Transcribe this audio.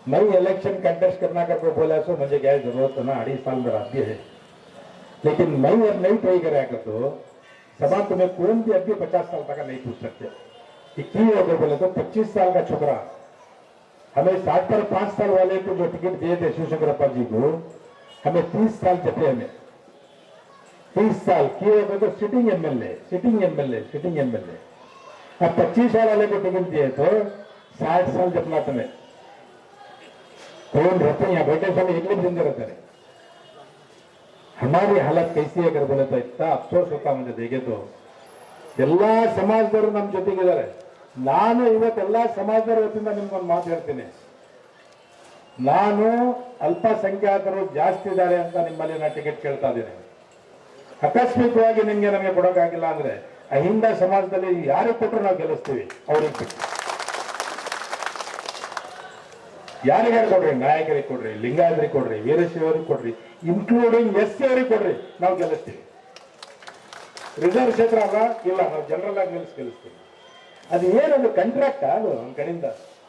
नई election contest करना करके बोला सो मुझे क्या जरूरत है ना, 2.5 साल में राज्य है, लेकिन मैं और नहीं ट्राई कराया कर तो सभा तुम्हें कौन भी अभी 50 साल तक नहीं पूछ सकते कि हो गए बोले तो 25 साल का छोकरा हमें 60 पर 5 साल वाले को जो टिकट दिए थे शिवशंकरप्पा जी को, हमें 30 साल जते हमें 30 साल किए हो गए तो सिटिंग एमएलए अब 25 साल वाले को टिकट दिए तो 60 साल जपना तुम्हें कौन रहते हैं यहाँ बैठे सामने एक दिन रहते हैं। हमारी हालत कैसी है अगर बोले तो इतना अफसोस होता मुझे देखे तो ಎಲ್ಲ ಸಮಾಜದವರು ನಮ್ಮ ಜೊತೆಗಿದ್ದಾರೆ। ನಾನು ಇವತ್ತೆಲ್ಲ ಸಮಾಜದವರ ವತಿಯಿಂದ ನಿಮ್ಗೊಂದು ಮಾತು ಹೇಳ್ತೀನಿ, ನಾನು ಅಲ್ಪಸಂಖ್ಯಾತರು ಜಾಸ್ತಿ ಇದ್ದಾರೆ ಅಂತ ನಿಮ್ಮಲ್ಲಿ ನಾನು ಟಿಕೆಟ್ ಕೇಳ್ತಾ ಇದ್ದೀನಿ। ಆಕಸ್ಮಿಕವಾಗಿ ನಿಮ್ಗೆ ನಮಗೆ ಕೊಡೋಕ್ಕಾಗಿಲ್ಲ ಅಂದ್ರೆ ಅಹಿಂದ ಸಮಾಜದಲ್ಲಿ ಯಾರಿಗೆ ಕೊಟ್ಟರು ನಾವು ಗೆಲ್ಲಿಸ್ತೀವಿ, ಅವ್ರಿಗೆ ಯಾರಿಗಾರು ಕೊಡ್ರಿ, ನಾಯಕರಿಗೆ ಕೊಡ್ರಿ, ಲಿಂಗಾಯತರಿಗೆ ಕೊಡ್ರಿ, ವೀರಶೈವರಿಗೆ ಕೊಡ್ರಿ, ಇನ್ಕ್ಲೂಡಿಂಗ್ ಎಸ್ಸಿ ಅವರಿಗೆ ಕೊಡ್ರಿ, ನಾವು ಗೆಲ್ಲಿಸ್ತೀವಿ। ರಿಸರ್ವ್ ಕ್ಷೇತ್ರ ಅಲ್ಲ ಇಲ್ಲ, ನಾವು ಜನರಲ್ ಆಗಿ ಗೆಲ್ಲಿಸ್ತೀವಿ। ಅದು ಏನದು ಕಾಂಟ್ರಾಕ್ಟ್ ಅದು ನಮ್ಮ ಕಡೆಯಿಂದ